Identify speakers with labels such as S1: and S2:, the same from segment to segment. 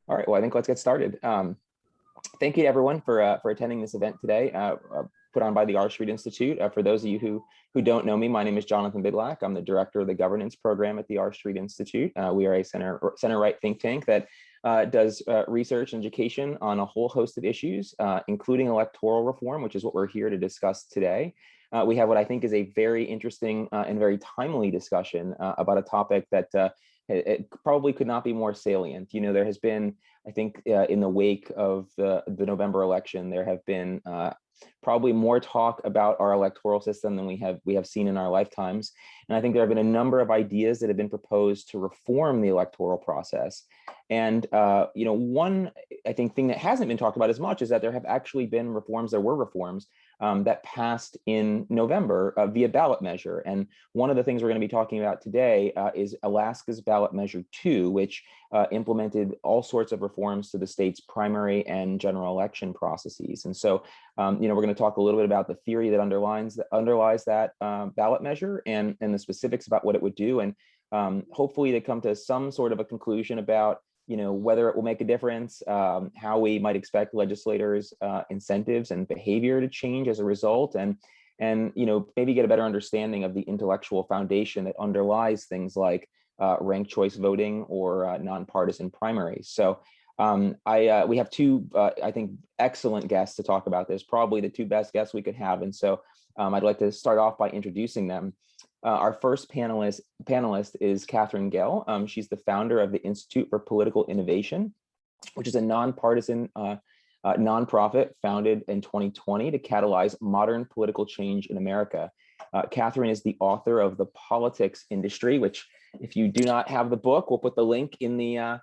S1: All right, well, I think let's get started. Thank you to everyone for attending this event today, put on by the R Street Institute. For those of you who don't know me, my name is Jonathan Bydlak. I'm the director of the governance program at the R Street Institute. We are a center-right think tank that does research and education on a whole host of issues, including electoral reform, which is what we're here to discuss today. We have what I think is a very interesting and very timely discussion about a topic that it probably could not be more salient. You know, there has been, I think, in the wake of the November election, there have been probably more talk about our electoral system than we have seen in our lifetimes. And I think there have been a number of ideas that have been proposed to reform the electoral process. And you know, one, I think, thing that hasn't been talked about as much is that there have actually been reforms, there were reforms that passed in November via ballot measure. And one of the things we're going to be talking about today is Alaska's Ballot Measure 2, which implemented all sorts of reforms to the state's primary and general election processes. And so, you know, we're going to talk a little bit about the theory that underlies that ballot measure and the specifics about what it would do, and hopefully to come to some sort of a conclusion about, you know, whether it will make a difference, how we might expect legislators' incentives and behavior to change as a result, and you know, maybe get a better understanding of the intellectual foundation that underlies things like ranked choice voting or nonpartisan primaries. So we have two, I think, excellent guests to talk about this, probably the two best guests we could have. And so I'd like to start off by introducing them. Our first panelist is Katherine Gehl. She's the founder of the Institute for Political Innovation, which is a nonpartisan nonprofit founded in 2020 to catalyze modern political change in America. Katherine is the author of The Politics Industry, which, if you do not have the book, we'll put the link in the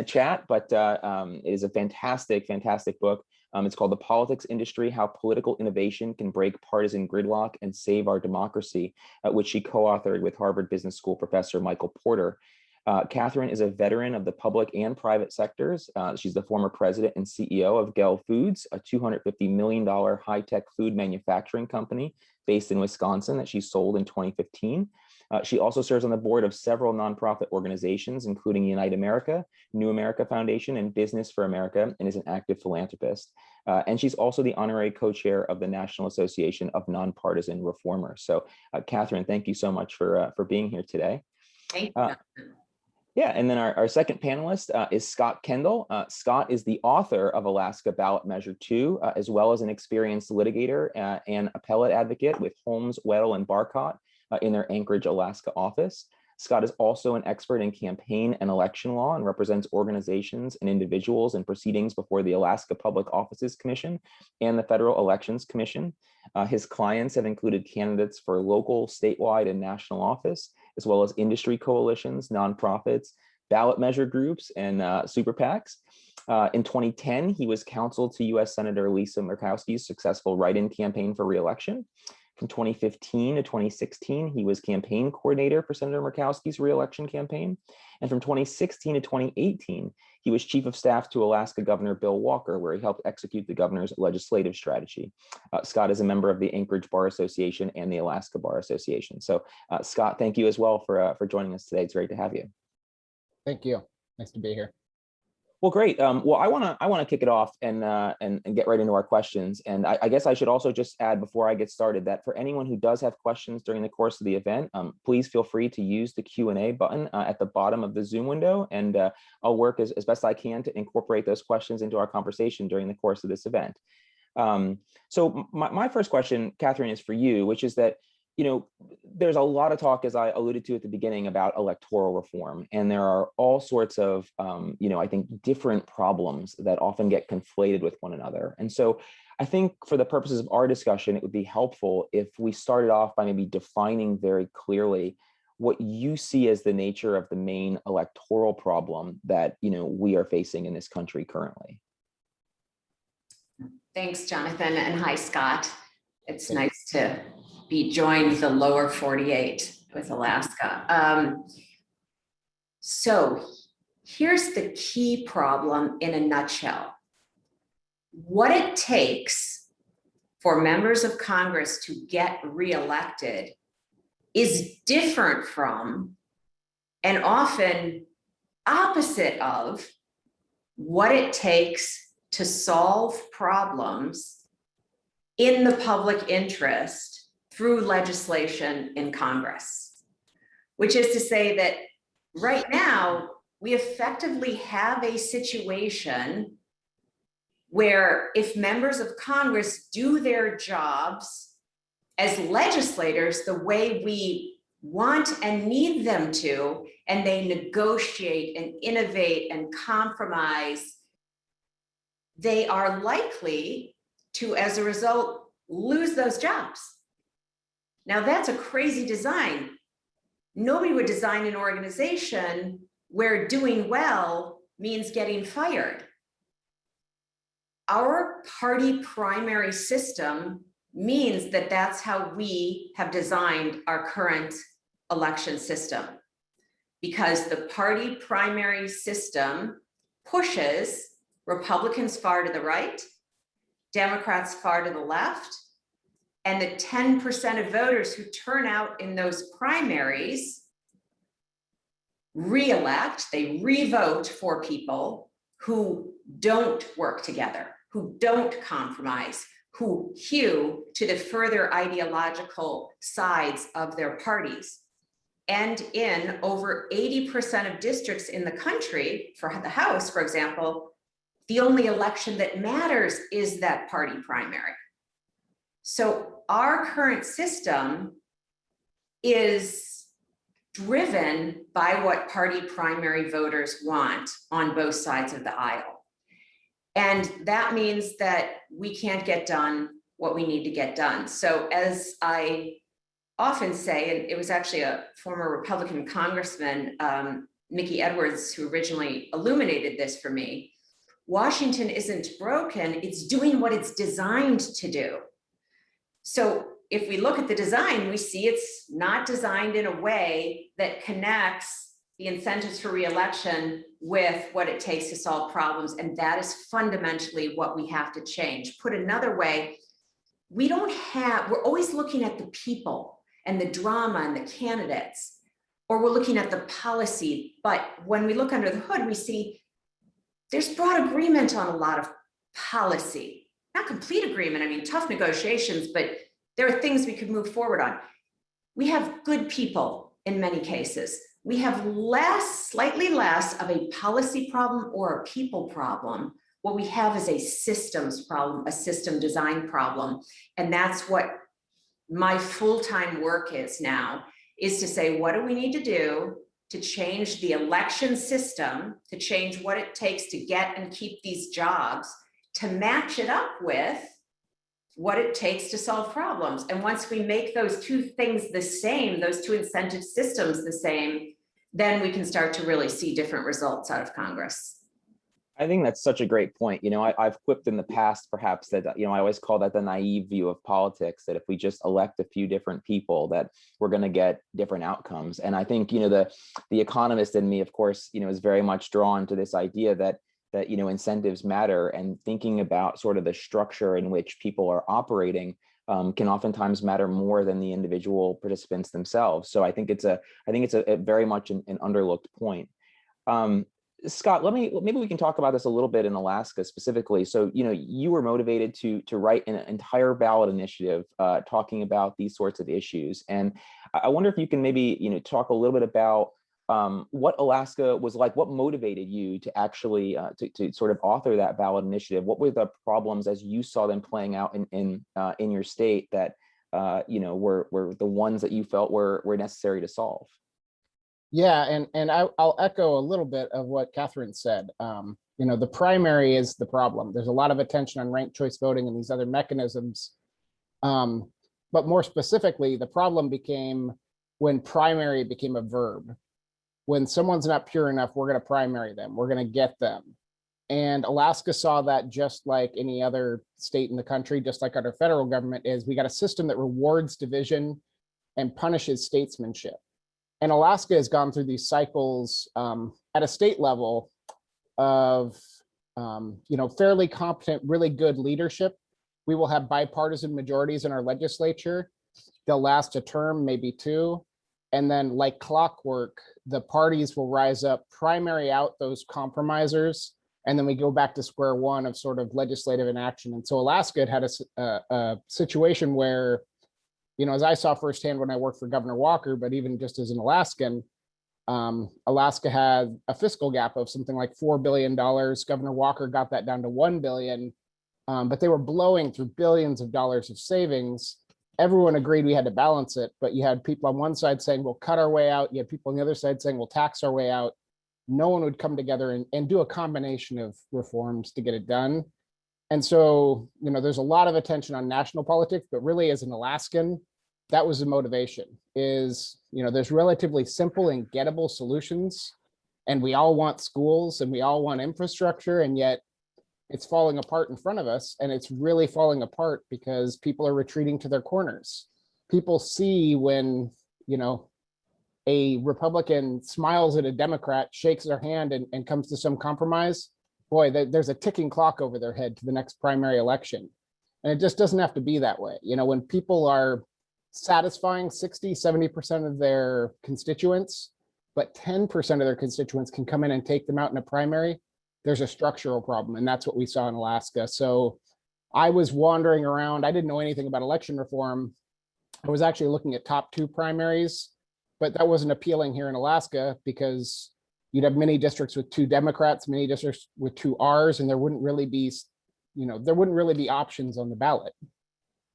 S1: chat, but it is a fantastic book. It's called The Politics Industry: How Political Innovation Can Break Partisan Gridlock and Save Our Democracy, which she co-authored with Harvard Business School professor Michael Porter. Katherine is a veteran of the public and private sectors. She's the former president and CEO of Gill Foods, a $250 million high-tech food manufacturing company based in Wisconsin that she sold in 2015. She also serves on the board of several nonprofit organizations, including Unite America, New America Foundation, and Business for America, and is an active philanthropist. And she's also the honorary co-chair of the National Association of Nonpartisan Reformers. So, Katherine, thank you so much for being here today.
S2: Thank you.
S1: Yeah, and then our second panelist is Scott Kendall. Scott is the author of Alaska Ballot Measure 2, as well as an experienced litigator and appellate advocate with Holmes, Weddle, and Barcott in their Anchorage, Alaska office. Scott is also an expert in campaign and election law and represents organizations and individuals in proceedings before the Alaska Public Offices Commission and the Federal Elections Commission. His clients have included candidates for local, statewide, and national office, as well as industry coalitions, nonprofits, ballot measure groups, and super PACs. In 2010, he was counsel to U.S. Senator Lisa Murkowski's successful write-in campaign for re-election. From 2015 to 2016, he was campaign coordinator for Senator Murkowski's re-election campaign. And from 2016 to 2018, he was chief of staff to Alaska Governor Bill Walker, where he helped execute the governor's legislative strategy. Scott is a member of the Anchorage Bar Association and the Alaska Bar Association. So Scott, thank you as well for joining us today. It's great to have you.
S3: Thank you. Nice to be here.
S1: Well, great. Well, I want to kick it off and get right into our questions. And I guess I should also just add before I get started that for anyone who does have questions during the course of the event, please feel free to use the Q&A button at the bottom of the Zoom window, and I'll work as best I can to incorporate those questions into our conversation during the course of this event. So my first question, Katherine, is for you, which is that, you know, there's a lot of talk, as I alluded to at the beginning, about electoral reform, and there are all sorts of, you know, I think different problems that often get conflated with one another. And so I think for the purposes of our discussion, it would be helpful if we started off by maybe defining very clearly what you see as the nature of the main electoral problem that, you know, we are facing in this country currently.
S2: Thanks, Jonathan, and hi, Scott. It's nice to be joined the lower 48 with Alaska. So here's the key problem in a nutshell. What it takes for members of Congress to get reelected is different from, and often opposite of, what it takes to solve problems in the public interest through legislation in Congress, which is to say that right now, we effectively have a situation where if members of Congress do their jobs as legislators the way we want and need them to, and they negotiate and innovate and compromise, they are likely to, as a result, lose those jobs. Now, that's a crazy design. Nobody would design an organization where doing well means getting fired. Our party primary system means that that's how we have designed our current election system, because the party primary system pushes Republicans far to the right, Democrats far to the left, and the 10% of voters who turn out in those primaries re-elect, they re-vote for people who don't work together, who don't compromise, who hew to the further ideological sides of their parties. And in over 80% of districts in the country, for the House, for example, the only election that matters is that party primary. So our current system is driven by what party primary voters want on both sides of the aisle. And that means that we can't get done what we need to get done. So as I often say, and it was actually a former Republican congressman, Mickey Edwards, who originally illuminated this for me, Washington isn't broken, it's doing what it's designed to do. So if we look at the design, we see it's not designed in a way that connects the incentives for re-election with what it takes to solve problems. And that is fundamentally what we have to change. Put another way, we're always looking at the people and the drama and the candidates, or we're looking at the policy. But when we look under the hood, we see there's broad agreement on a lot of policy, not complete agreement. I mean, tough negotiations, but there are things we could move forward on. We have good people in many cases. We have slightly less of a policy problem or a people problem. What we have is a systems problem, a system design problem. And that's what my full-time work is now, is to say, what do we need to do to change the election system, to change what it takes to get and keep these jobs, to match it up with what it takes to solve problems. And once we make those two things the same, those two incentive systems the same, then we can start to really see different results out of Congress.
S1: I think that's such a great point. I've quipped in the past, perhaps, that, I always call that the naive view of politics, that if we just elect a few different people, that we're going to get different outcomes. And I think, the economist in me, of course, is very much drawn to this idea that incentives matter, and thinking about sort of the structure in which people are operating can oftentimes matter more than the individual participants themselves. So I think it's a very much an underlooked point. Scott, maybe we can talk about this a little bit in Alaska specifically. So, you were motivated to write an entire ballot initiative talking about these sorts of issues. And I wonder if you can maybe, talk a little bit about what Alaska was like, what motivated you to actually to sort of author that ballot initiative. What were the problems as you saw them playing out in your state that were the ones that you felt were necessary to solve?
S3: Yeah, and I'll echo a little bit of what Katherine said. The primary is the problem. There's a lot of attention on ranked choice voting and these other mechanisms. But more specifically, the problem became when primary became a verb. When someone's not pure enough, we're going to primary them. We're going to get them. And Alaska saw that just like any other state in the country, just like our federal government is. We got a system that rewards division and punishes statesmanship. And Alaska has gone through these cycles at a state level of, fairly competent, really good leadership. We will have bipartisan majorities in our legislature. They'll last a term, maybe two. And then like clockwork, the parties will rise up, primary out those compromisers, And then we go back to square one of sort of legislative inaction. And so Alaska had a situation where, as I saw firsthand when I worked for Governor Walker, but even just as an Alaskan, Alaska had a fiscal gap of something like $4 billion. Governor Walker got that down to $1 billion, but they were blowing through billions of dollars of savings. Everyone agreed we had to balance it, but you had people on one side saying, we'll cut our way out. You had people on the other side saying, we'll tax our way out. No one would come together and do a combination of reforms to get it done. And so, there's a lot of attention on national politics, but really as an Alaskan, that was the motivation is, there's relatively simple and gettable solutions, and we all want schools and we all want infrastructure, and yet it's falling apart in front of us. And it's really falling apart because people are retreating to their corners. People see when, a Republican smiles at a Democrat, shakes their hand and comes to some compromise, boy, there's a ticking clock over their head to the next primary election. And it just doesn't have to be that way. When people are satisfying 60, 70% of their constituents, but 10% of their constituents can come in and take them out in a primary, there's a structural problem. And that's what we saw in Alaska. So I was wandering around. I didn't know anything about election reform. I was actually looking at top 2 primaries, but that wasn't appealing here in Alaska because you'd have many districts with 2 Democrats, many districts with 2 Rs, and there wouldn't really be, options on the ballot.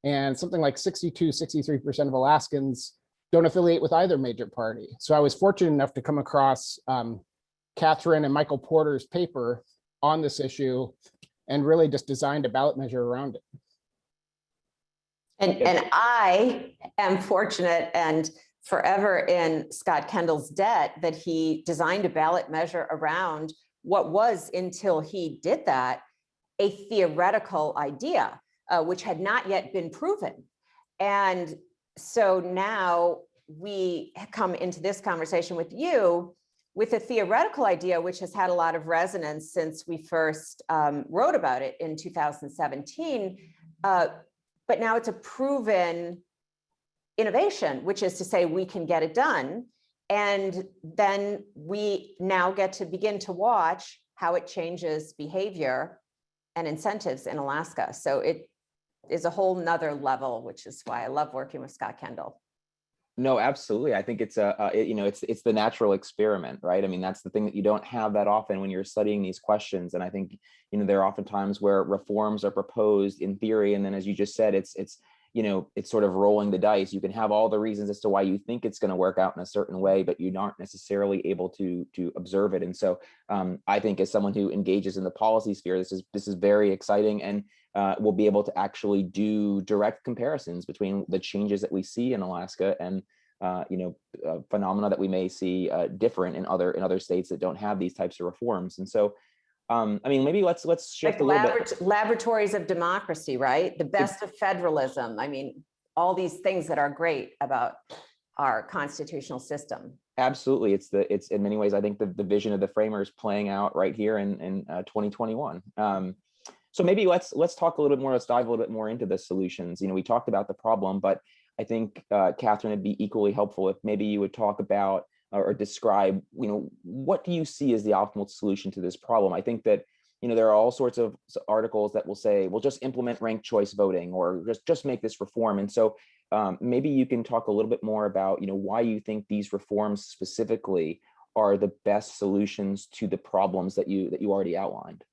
S3: And something like 62, 63% of Alaskans don't affiliate with either major party. So I was fortunate enough to come across Katherine and Michael Porter's paper on this issue and really just designed a ballot measure around it.
S2: And I am fortunate and forever in Scott Kendall's debt that he designed a ballot measure around what was, until he did that, a theoretical idea, which had not yet been proven. And so now we come into this conversation with you with a theoretical idea, which has had a lot of resonance since we first wrote about it in 2017. But now it's a proven innovation, which is to say we can get it done. And then we now get to begin to watch how it changes behavior and incentives in Alaska. So it is a whole nother level, which is why I love working with Scott Kendall.
S1: No, absolutely. I think it's it's the natural experiment, right? I mean, that's the thing that you don't have that often when you're studying these questions. And I think, there are often times where reforms are proposed in theory, and then, as you just said, it's sort of rolling the dice. You can have all the reasons as to why you think it's going to work out in a certain way, but you aren't necessarily able to observe it. And so I think as someone who engages in the policy sphere, this is very exciting, and we'll be able to actually do direct comparisons between the changes that we see in Alaska and phenomena that we may see different in other states that don't have these types of reforms. And so maybe let's shift
S2: like
S1: a little bit.
S2: Laboratories of democracy, right? The best of federalism. I mean, all these things that are great about our constitutional system.
S1: Absolutely. It's in many ways, I think the vision of the framers playing out right here in 2021. So maybe let's talk a little bit more, let's dive a little bit more into the solutions. We talked about the problem, but I think Katherine, it'd be equally helpful if maybe you would talk about or describe, what do you see as the optimal solution to this problem? I think that, there are all sorts of articles that will say, well, just implement ranked choice voting or just make this reform. And so maybe you can talk a little bit more about, why you think these reforms specifically are the best solutions to the problems that you already outlined.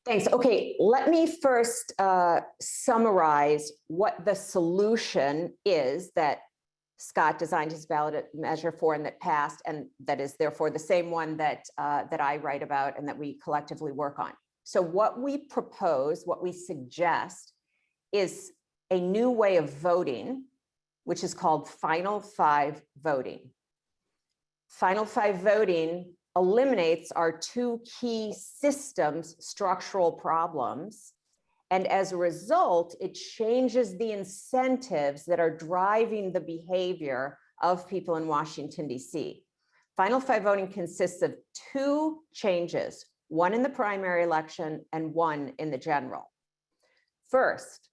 S2: Thanks. Okay, let me first summarize what the solution is that Scott designed his ballot measure for and that passed, and that is therefore the same one that I write about and that we collectively work on. So what we propose, what we suggest, is a new way of voting, which is called Final Five voting. Final Five voting eliminates our 2 key systems structural problems. And as a result, it changes the incentives that are driving the behavior of people in Washington, D.C. Final Five voting consists of 2 changes, one in the primary election and one in the general. First,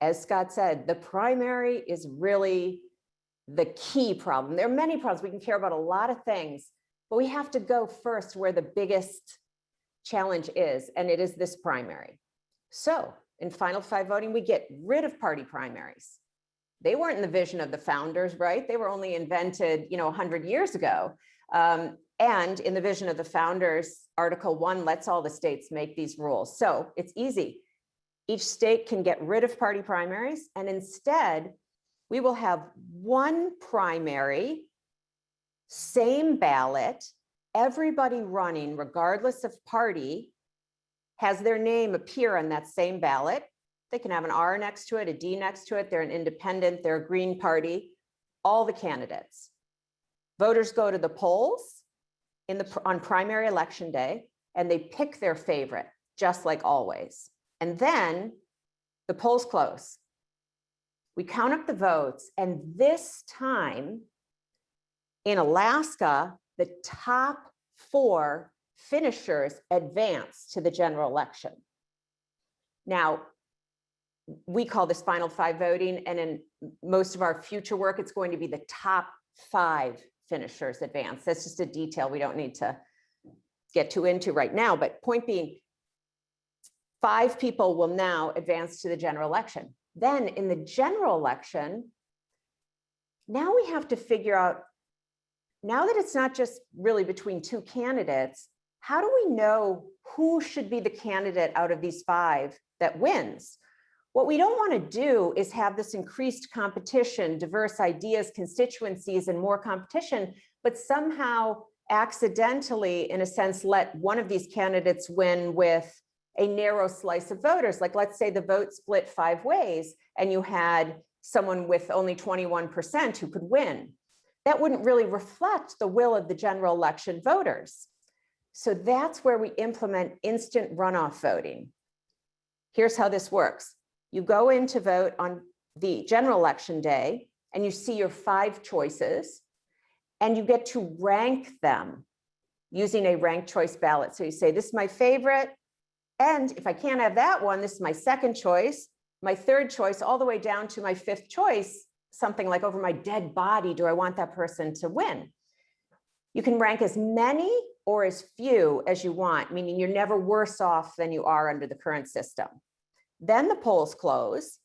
S2: as Scott said, the primary is really the key problem. There are many problems. We can care about a lot of things, but we have to go first where the biggest
S4: challenge is, and it is this primary. So in final five voting, we get rid of party primaries. They weren't in the vision of the founders, right? They were only invented, 100 years ago. And in the vision of the founders, Article 1 lets all the states make these rules. So it's easy. Each state can get rid of party primaries, and instead, we will have one primary, same ballot, everybody running, regardless of party, has their name appear on that same ballot. They can have an R next to it, a D next to it. They're an independent, they're a Green Party, all the candidates. Voters go to the polls on primary election day, and they pick their favorite, just like always. And then the polls close. We count up the votes, and this time in Alaska, the top 4 finishers advance to the general election. Now, we call this final five voting, and in most of our future work, it's going to be the top 5 finishers advance. That's just a detail we don't need to get too into right now, but point being, 5 people will now advance to the general election. Then in the general election, now we have to figure out, now that it's not just really between 2 candidates, how do we know who should be the candidate out of these 5 that wins? What we don't want to do is have this increased competition, diverse ideas, constituencies, and more competition, but somehow accidentally, in a sense, let one of these candidates win with a narrow slice of voters. Like, let's say the vote split 5 ways and you had someone with only 21% who could win. That wouldn't really reflect the will of the general election voters. So that's where we implement instant runoff voting. Here's how this works. You go in to vote on the general election day, and you see your 5 choices, and you get to rank them using a ranked choice ballot. So you say, this is my favorite, and if I can't have that one, this is my second choice, my third choice, all the way down to my 5th choice, something like, over my dead body, do I want that person to win? You can rank as many or as few as you want, meaning you're never worse off than you are under the current system. Then the polls close,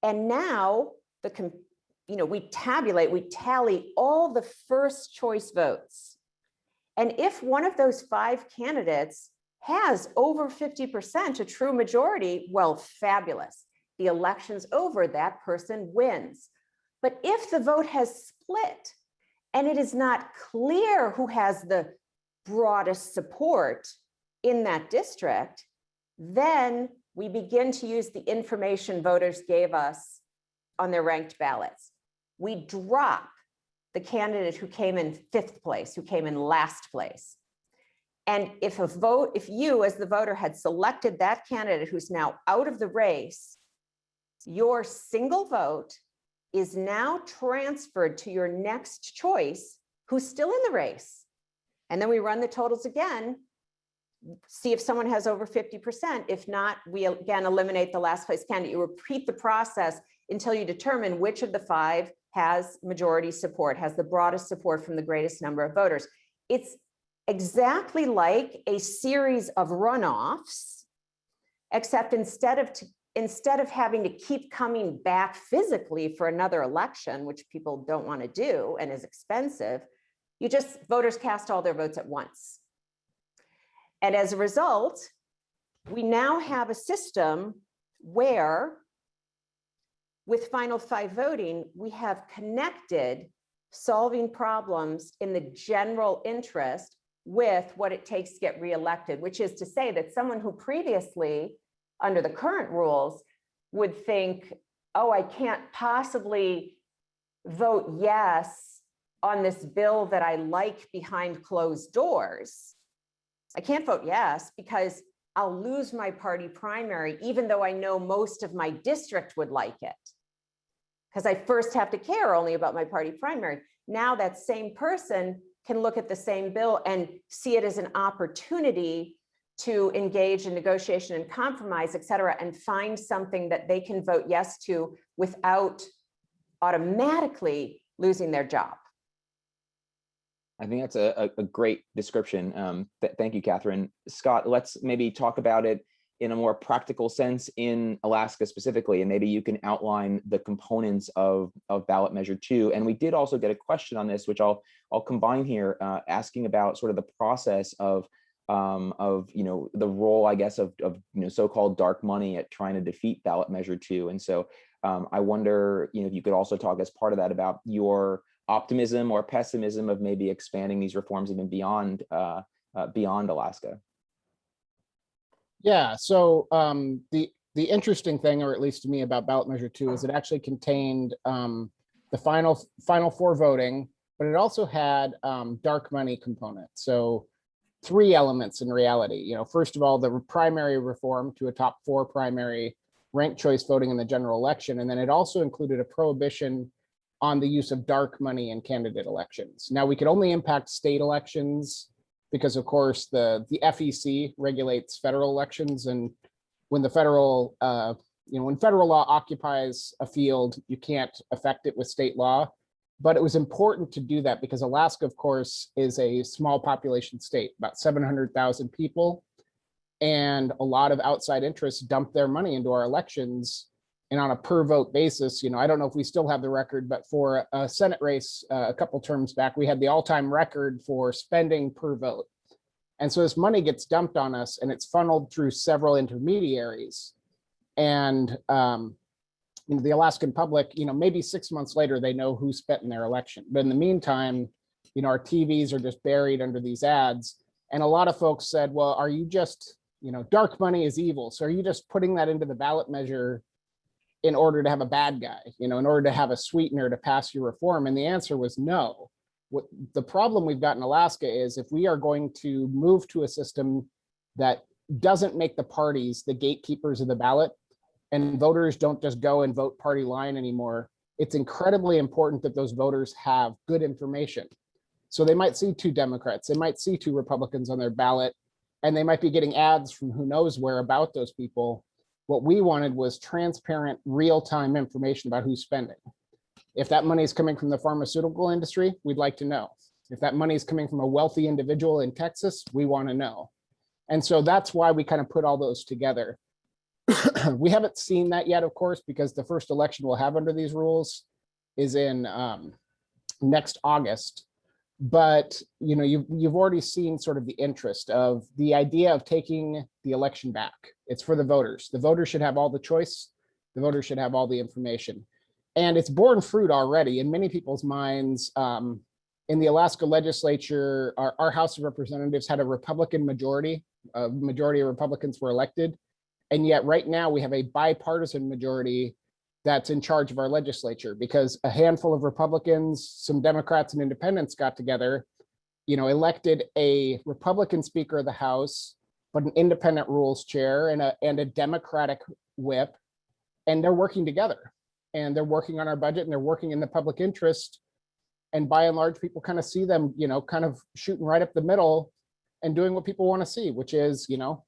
S4: and now we tally all the first choice votes. And if one of those 5 candidates has over 50%, a true majority, well, fabulous. The election's over, that person wins. But if the vote has split and it is not clear who has the broadest support in that district, then we begin to use the information voters gave us on their ranked ballots. We drop the candidate who came in 5th place, who came in last place. And if you as the voter had selected that candidate who's now out of the race, your single vote is now transferred to your next choice, who's still in the race. And then we run the totals again, see if someone has over 50%. If not, we again eliminate the last place candidate. You repeat the process until you determine which of the 5 has majority support, has the broadest support from the greatest number of voters. It's exactly like a series of runoffs, except instead of having to keep coming back physically for another election, which people don't want to do and is expensive, voters cast all their votes at once. And as a result, we now have a system where, with final five voting, we have connected solving problems in the general interest with what it takes to get reelected, which is to say that someone who previously, under the current rules, would think, oh, I can't possibly vote yes on this bill that I like behind closed doors. I can't vote yes because I'll lose my party primary, even though I know most of my district would like it. Because I first have to care only about my party primary. Now that same person can look at the same bill and see it as an opportunity to engage in negotiation and compromise, et cetera, and find something that they can vote yes to without automatically losing their job.
S1: I think that's a great description. Thank you, Katherine. Scott, let's maybe talk about it in a more practical sense in Alaska specifically, and maybe you can outline the components of ballot measure 2. And we did also get a question on this, which I'll combine here, asking about sort of the process of the role, I guess, of so-called dark money at trying to defeat ballot measure 2. And so I wonder, if you could also talk as part of that about your optimism or pessimism of maybe expanding these reforms even beyond Alaska.
S3: Yeah, so the interesting thing, or at least to me, about ballot measure 2 is it actually contained the final 4 voting, but it also had dark money components. So 3 elements in reality. First of all, the primary reform to a top 4 primary ranked choice voting in the general election, and then it also included a prohibition on the use of dark money in candidate elections. Now, we could only impact state elections because, of course, the FEC regulates federal elections, and when the federal when federal law occupies a field, you can't affect it with state law. But it was important to do that because Alaska, of course, is a small population state, about 700,000 people, and a lot of outside interests dump their money into our elections. And on a per vote basis, I don't know if we still have the record, but for a Senate race a couple terms back, we had the all-time record for spending per vote. And so this money gets dumped on us and it's funneled through several intermediaries. And the Alaskan public, maybe 6 months later, they know who spent in their election. But in the meantime, our TVs are just buried under these ads. And a lot of folks said, well, are you just, dark money is evil. So are you just putting that into the ballot measure in order to have a bad guy, in order to have a sweetener to pass your reform? And the answer was no. What the problem we've got in Alaska is if we are going to move to a system that doesn't make the parties the gatekeepers of the ballot, and voters don't just go and vote party line anymore, it's incredibly important that those voters have good information. So they might see 2 Democrats, they might see 2 Republicans on their ballot, and they might be getting ads from who knows where about those people. What we wanted was transparent, real-time information about who's spending. If that money is coming from the pharmaceutical industry, we'd like to know. If that money is coming from a wealthy individual in Texas, we want to know. And so that's why we kind of put all those together. We haven't seen that yet, of course, because the first election we'll have under these rules is in next August. But you've already seen sort of the interest of the idea of taking the election back. It's for the voters. The voters should have all the choice. The voters should have all the information. And it's borne fruit already in many people's minds. In the Alaska legislature, our House of Representatives had a Republican majority. A majority of Republicans were elected. And yet right now we have a bipartisan majority that's in charge of our legislature because a handful of Republicans, some Democrats and independents got together, elected a Republican Speaker of the House, but an independent rules chair and a Democratic whip, and they're working together. And they're working on our budget and they're working in the public interest. And by and large, people kind of see them, kind of shooting right up the middle and doing what people want to see, which is,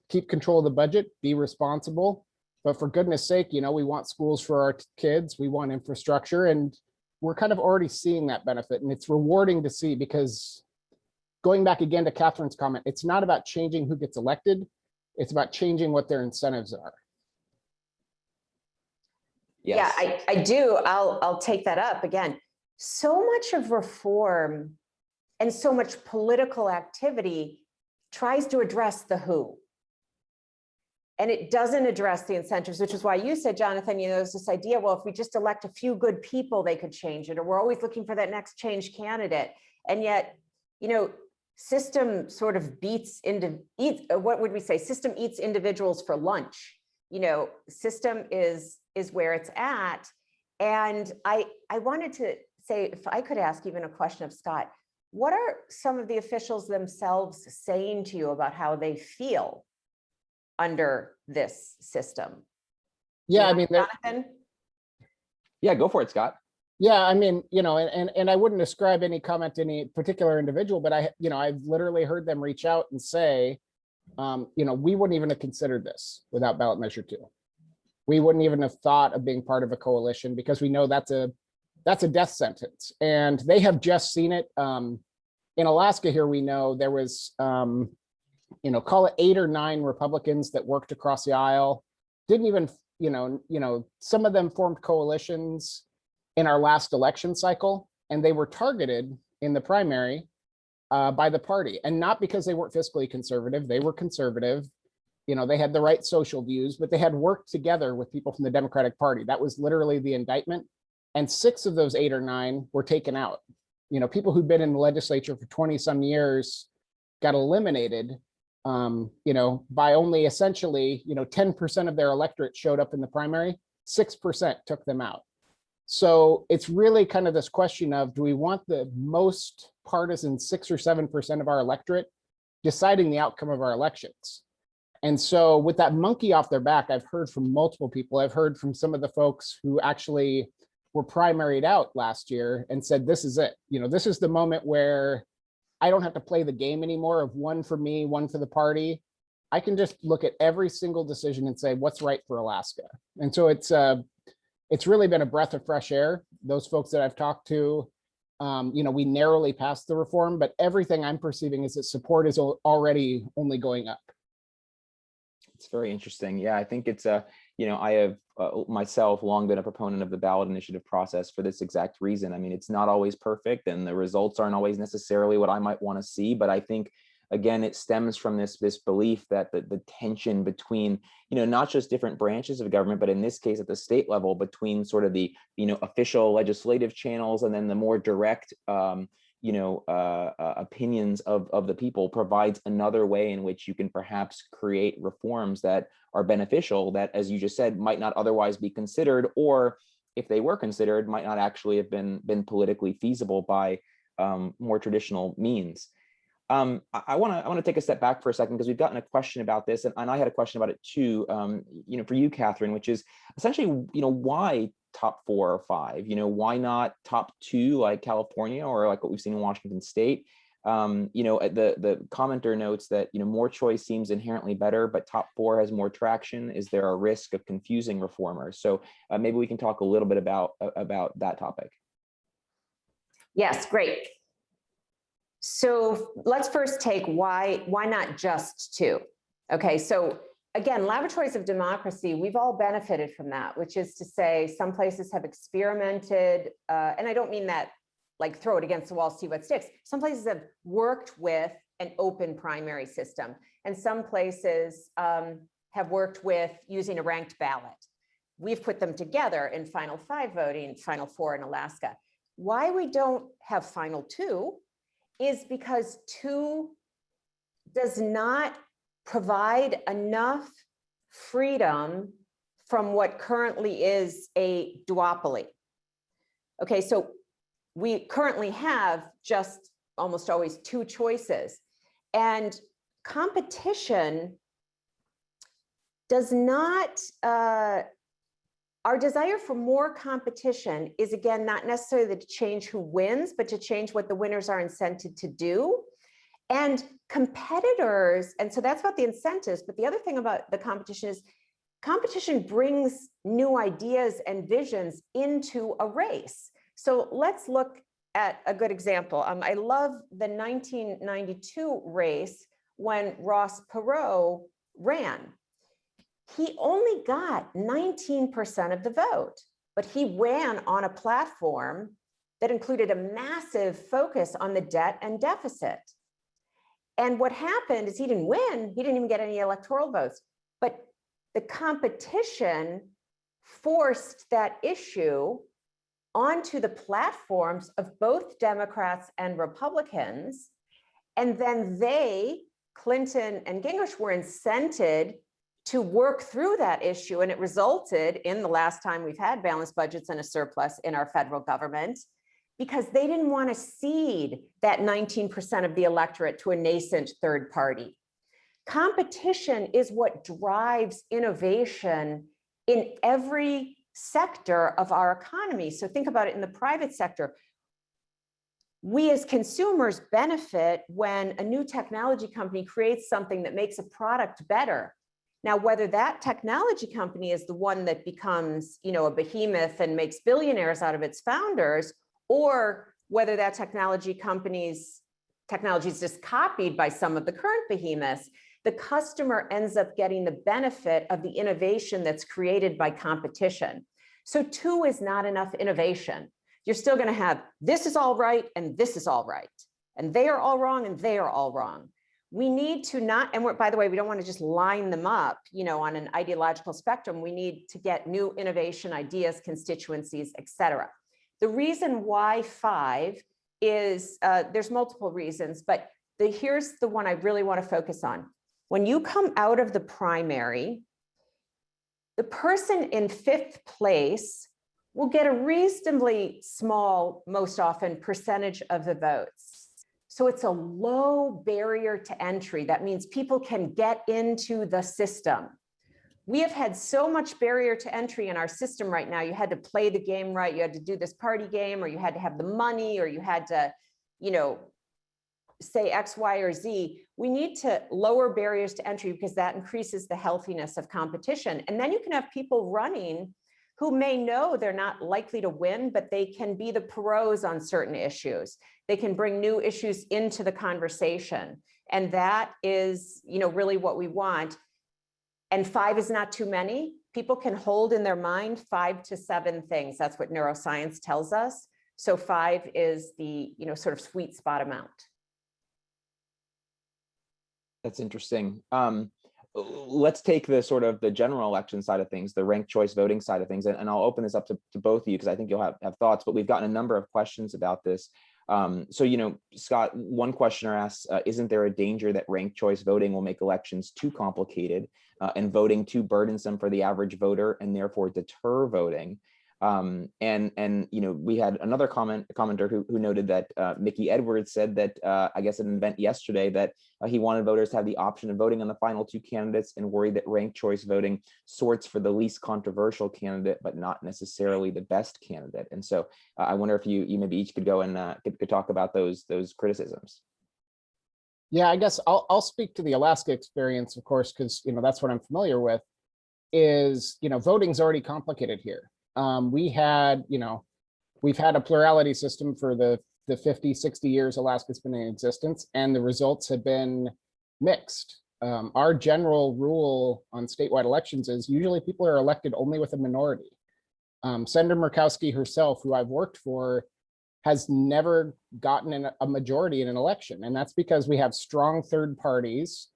S3: keep control of the budget, be responsible. But for goodness sake, we want schools for our kids, we want infrastructure, and we're kind of already seeing that benefit. And it's rewarding to see because going back again to Katherine's comment, it's not about changing who gets elected, it's about changing what their incentives are.
S1: Yes.
S4: Yeah, I do. I'll take that up again. So much of reform and so much political activity tries to address the who. And it doesn't address the incentives, which is why you said, Jonathan, there's this idea, well, if we just elect a few good people, they could change it, or we're always looking for that next change candidate. And yet, system sort of what would we say? System eats individuals for lunch. System is where it's at. And I wanted to say, if I could ask even a question of Scott, what are some of the officials themselves saying to you about how they feel under this system?
S3: Yeah,
S4: Jonathan?
S1: Yeah, go for it, Scott.
S3: Yeah, and I wouldn't ascribe any comment to any particular individual, but I've literally heard them reach out and say, we wouldn't even have considered this without ballot measure 2. We wouldn't even have thought of being part of a coalition because we know that's a death sentence. And they have just seen it. in Alaska here, we know there was, call it 8 or 9 Republicans that worked across the aisle. Didn't even, some of them formed coalitions in our last election cycle, and they were targeted in the primary by the party, and not because they weren't fiscally conservative. They were conservative. They had the right social views, but they had worked together with people from the Democratic Party. That was literally the indictment. And 6 of those 8 or 9 were taken out. People who'd been in the legislature for 20 some years got eliminated, by only essentially, 10% of their electorate showed up in the primary, 6% took them out. So it's really kind of this question of, do we want the most partisan 6 or 7% of our electorate deciding the outcome of our elections? And so with that monkey off their back, I've heard from multiple people. I've heard from some of the folks who actually were primaried out last year and said, this is it. This is the moment where I don't have to play the game anymore of one for me, one for the party. I can just look at every single decision and say, what's right for Alaska? And so it's really been a breath of fresh air. Those folks that I've talked to, we narrowly passed the reform, but everything I'm perceiving is that support is already only going up.
S1: It's very interesting. Yeah, I think it's I have myself long been a proponent of the ballot initiative process for this exact reason. I mean, it's not always perfect and the results aren't always necessarily what I might want to see, but I think, again, it stems from this belief that the tension between, not just different branches of government, but in this case at the state level, between sort of the, official legislative channels and then the more direct opinions of the people, provides another way in which you can perhaps create reforms that are beneficial, that, as you just said, might not otherwise be considered, or if they were considered, might not actually have been politically feasible by more traditional means. I want to take a step back for a second, because we've gotten a question about this, and I had a question about it too, for you, Katherine, which is essentially, why top 4 or 5? Why not top 2 like California or like what we've seen in Washington State? The commenter notes that, more choice seems inherently better, but top 4 has more traction. Is there a risk of confusing reformers? So maybe we can talk a little bit about that topic.
S4: Yes, great. So let's first take why not just 2? Okay, so again, laboratories of democracy, we've all benefited from that, which is to say some places have experimented, and I don't mean that like throw it against the wall, see what sticks. Some places have worked with an open primary system, and some places have worked with using a ranked ballot. We've put them together in Final 5 voting, Final 4 in Alaska. Why we don't have Final 2 is because 2 does not provide enough freedom from what currently is a duopoly. Okay, so we currently have just almost always 2 choices, and competition does not, our desire for more competition is, again, not necessarily to change who wins, but to change what the winners are incented to do. And competitors, and so that's about the incentives, but the other thing about the competition is competition brings new ideas and visions into a race. So let's look at a good example. I love the 1992 race when Ross Perot ran. He only got 19% of the vote, but he ran on a platform that included a massive focus on the debt and deficit. And what happened is he didn't win. He didn't even get any electoral votes, but the competition forced that issue onto the platforms of both Democrats and Republicans. And then they, Clinton and Gingrich, were incented to work through that issue. And it resulted in the last time we've had balanced budgets and a surplus in our federal government, because they didn't want to cede that 19% of the electorate to a nascent third party. Competition is what drives innovation in every sector of our economy. So think about it in the private sector. We as consumers benefit when a new technology company creates something that makes a product better. Now, whether that technology company is the one that becomes, a behemoth and makes billionaires out of its founders, or whether that technology company's technology is just copied by some of the current behemoths, the customer ends up getting the benefit of the innovation that's created by competition. So 2 is not enough innovation. You're still going to have this is all right and this is all right, and they are all wrong and they are all wrong. We need to not, and by the way, we don't want to just line them up, on an ideological spectrum. We need to get new innovation, ideas, constituencies, et cetera. The reason why 5 is, there's multiple reasons, but here's the one I really want to focus on. When you come out of the primary, the person in 5th place will get a reasonably small, most often, percentage of the votes. So it's a low barrier to entry. That means people can get into the system. We have had so much barrier to entry in our system right now. You had to play the game right. You had to do this party game, or you had to have the money, or you had to, say X, Y, or Z. We need to lower barriers to entry because that increases the healthiness of competition. And then you can have people running who may know they're not likely to win, but they can be the pros on certain issues. They can bring new issues into the conversation. And that is, really what we want. And 5 is not too many. People can hold in their mind 5 to 7 things. That's what neuroscience tells us. So 5 is the, sort of sweet spot amount.
S1: That's interesting. Let's take the sort of the general election side of things, the ranked choice voting side of things, and I'll open this up to both of you because I think you'll have thoughts, but we've gotten a number of questions about this. So, Scott, one questioner asks, isn't there a danger that ranked choice voting will make elections too complicated and voting too burdensome for the average voter and therefore deter voting? And we had another commenter who noted that Mickey Edwards said that I guess at an event yesterday that he wanted voters to have the option of voting on the final 2 candidates and worried that ranked choice voting sorts for the least controversial candidate, but not necessarily the best candidate. And so I wonder if you maybe each could go and could talk about those criticisms.
S3: Yeah, I guess I'll speak to the Alaska experience, of course, because that's what I'm familiar with. Is voting's already complicated here. We've had a plurality system for the 50, 60 years Alaska's been in existence, and the results have been mixed. Our general rule on statewide elections is usually people are elected only with a minority. Senator Murkowski herself, who I've worked for, has never gotten a majority in an election. And that's because we have strong third parties,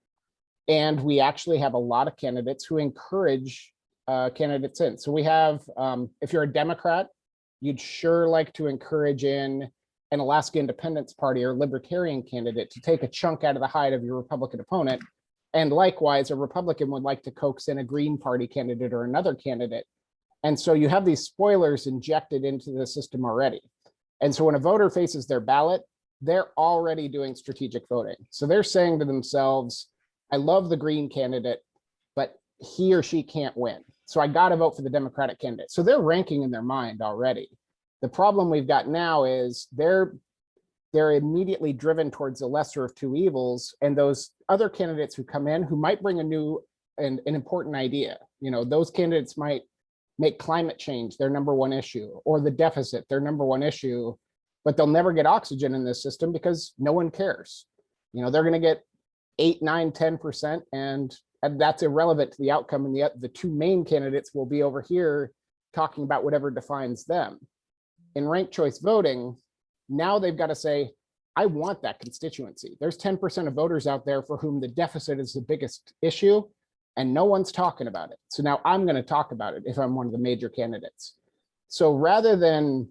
S3: and we actually have a lot of candidates who encourage candidates in. So we have, if you're a Democrat, you'd sure like to encourage in an Alaska Independence Party or Libertarian candidate to take a chunk out of the hide of your Republican opponent. And likewise, a Republican would like to coax in a Green Party candidate or another candidate. And so you have these spoilers injected into the system already. And so when a voter faces their ballot, they're already doing strategic voting. So they're saying to themselves, I love the Green candidate, but he or she can't win. So I got to vote for the Democratic candidate. So they're ranking in their mind already. The problem we've got now is they're immediately driven towards the lesser of 2 evils. And those other candidates who come in who might bring a new and an important idea, those candidates might make climate change their #1 issue, or the deficit their #1 issue, but they'll never get oxygen in this system because no one cares. They're going to get 8, 9, 10%, and that's irrelevant to the outcome. And the 2 main candidates will be over here talking about whatever defines them. In ranked choice voting, now they've got to say, I want that constituency. There's 10% of voters out there for whom the deficit is the biggest issue, and no one's talking about it. So now I'm going to talk about it if I'm one of the major candidates. So rather than,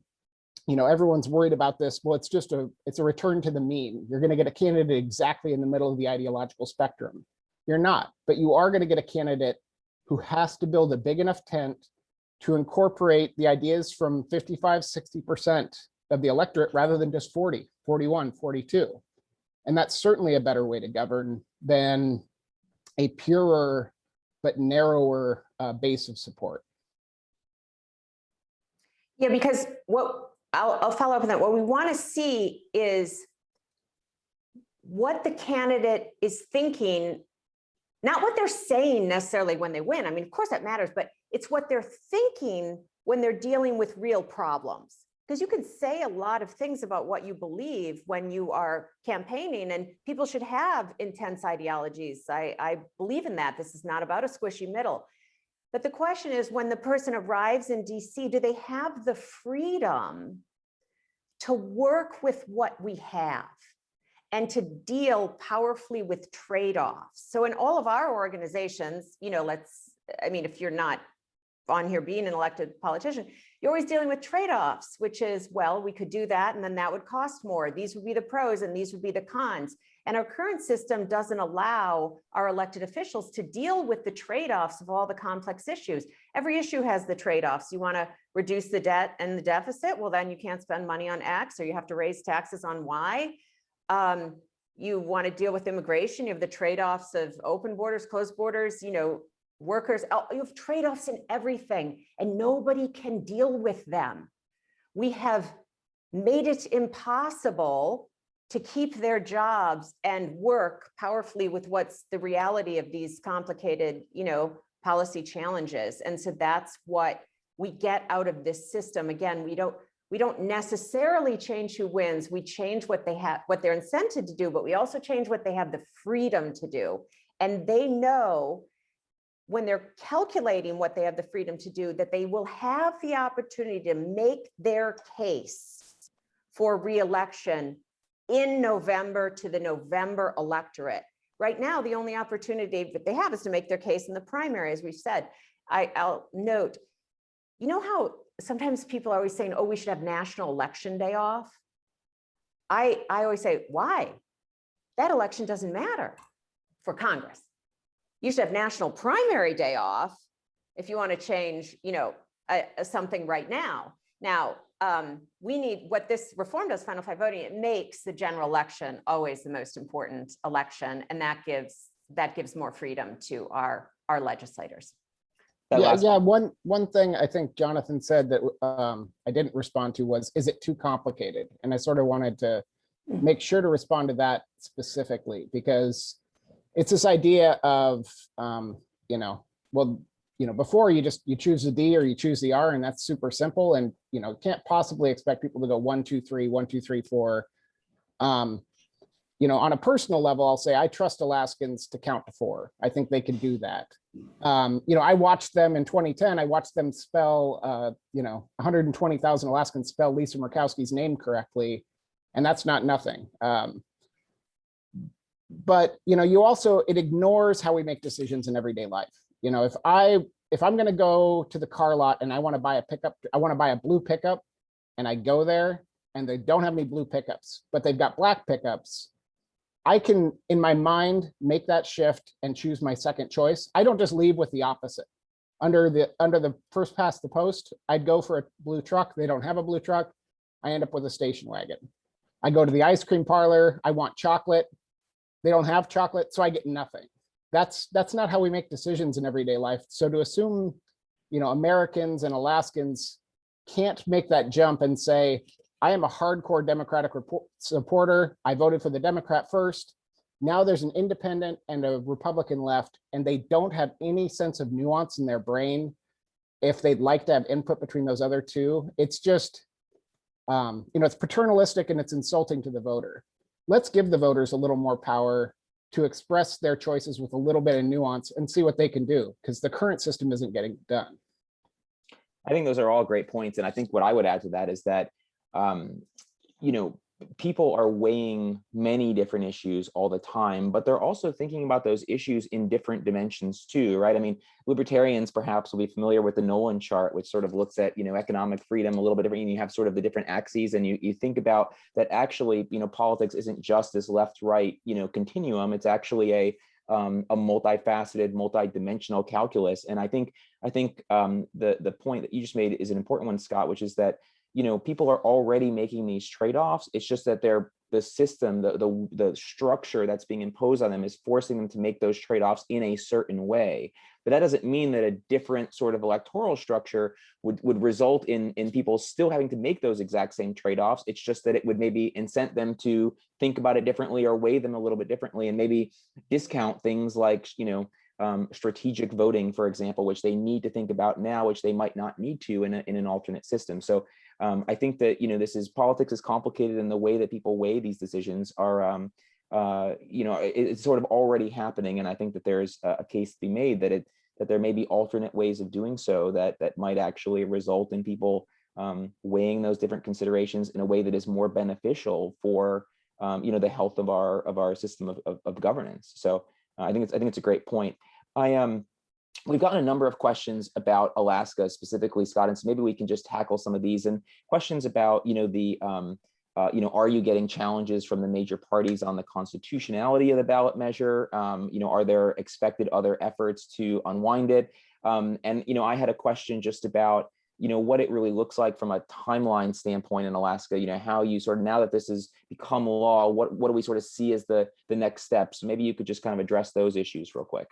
S3: everyone's worried about this, well, it's a return to the mean. You're going to get a candidate exactly in the middle of the ideological spectrum. You're not, but you are going to get a candidate who has to build a big enough tent to incorporate the ideas from 55, 60% of the electorate rather than just 40, 41, 42. And that's certainly a better way to govern than a purer but narrower base of support.
S4: Yeah, because I'll follow up on that. What we want to see is what the candidate is thinking, not what they're saying necessarily when they win. I mean, of course that matters, but it's what they're thinking when they're dealing with real problems. Because you can say a lot of things about what you believe when you are campaigning, and people should have intense ideologies. I believe in that. This is not about a squishy middle. But the question is, when the person arrives in DC, do they have the freedom to work with what we have and to deal powerfully with trade-offs? So in all of our organizations, you know, if you're not on here being an elected politician, you're always dealing with trade-offs, which is, well, we could do that and then that would cost more. These would be the pros and these would be the cons. And our current system doesn't allow our elected officials to deal with the trade-offs of all the complex issues. Every issue has the trade-offs. You want to reduce the debt and the deficit, well, then you can't spend money on X, or you have to raise taxes on Y. You want to deal with immigration, you have the trade-offs of open borders, closed borders, you know, workers, you have trade-offs in everything, and nobody can deal with them. We have made it impossible to keep their jobs and work powerfully with what's the reality of these complicated, you know, policy challenges. And so that's what we get out of this system. Again, we don't necessarily change who wins. We change what they have, what they're incented to do, but we also change what they have the freedom to do. And they know, when they're calculating what they have the freedom to do, that they will have the opportunity to make their case for re-election in November to the November electorate. Right now, the only opportunity that they have is to make their case in the primary, as we've said. I'll note, you know how sometimes people are always saying, oh, we should have National Election Day off? I always say, why? That election doesn't matter for Congress. You should have National Primary Day off if you want to change, you know, something right now. Now, we need, what this reform does, final five voting, it makes the general election always the most important election, and that gives more freedom to our legislators.
S3: Yeah. One thing I think Jonathan said that I didn't respond to was, is it too complicated? And I sort of wanted to make sure to respond to that specifically, because it's this idea of, before you choose the D or you choose the R, and that's super simple. And, can't possibly expect people to go 1, 2, 3, 1, 2, 3, 4. On a personal level, I'll say I trust Alaskans to count to 4. I think they can do that. I watched them in 2010. I watched them spell, 120,000 Alaskans spell Lisa Murkowski's name correctly, and that's not nothing. But it ignores how we make decisions in everyday life. If I'm going to go to the car lot and I want to buy a pickup, I want to buy a blue pickup, and I go there and they don't have any blue pickups, but they've got black pickups, I can, in my mind, make that shift and choose my second choice. I don't just leave with the opposite. Under the first past the post, I'd go for a blue truck. They don't have a blue truck. I end up with a station wagon. I go to the ice cream parlor. I want chocolate. They don't have chocolate, so I get nothing. That's not how we make decisions in everyday life. So to assume, Americans and Alaskans can't make that jump and say, I am a hardcore Democratic supporter. I voted for the Democrat first. Now there's an independent and a Republican left, and they don't have any sense of nuance in their brain if they'd like to have input between those other two. It's just, it's paternalistic and it's insulting to the voter. Let's give the voters a little more power to express their choices with a little bit of nuance and see what they can do, because the current system isn't getting done.
S1: I think those are all great points. And I think what I would add to that is that, people are weighing many different issues all the time, but they're also thinking about those issues in different dimensions too, right? I mean, libertarians perhaps will be familiar with the Nolan chart, which sort of looks at, economic freedom a little bit different. And you have sort of the different axes, and you think about that actually, politics isn't just this left-right, continuum. It's actually a multifaceted, multi-dimensional calculus. And I think the point that you just made is an important one, Scott, which is that people are already making these trade-offs. It's just that the system, the structure that's being imposed on them is forcing them to make those trade-offs in a certain way. But that doesn't mean that a different sort of electoral structure would result in people still having to make those exact same trade-offs. It's just that it would maybe incent them to think about it differently or weigh them a little bit differently, and maybe discount things like, strategic voting, for example, which they need to think about now, which they might not need to in an alternate system. So I think that, politics is complicated, and the way that people weigh these decisions are, it's sort of already happening. And I think that there's a case to be made that there may be alternate ways of doing so that might actually result in people weighing those different considerations in a way that is more beneficial for the health of our system of governance. So I think it's a great point. We've gotten a number of questions about Alaska specifically, Scott, and so maybe we can just tackle some of these, and questions about are you getting challenges from the major parties on the constitutionality of the ballot measure? Are there expected other efforts to unwind it? I had a question just about what it really looks like from a timeline standpoint in Alaska, how you sort of, now that this has become law, what do we sort of see as the next steps? Maybe you could just kind of address those issues real quick.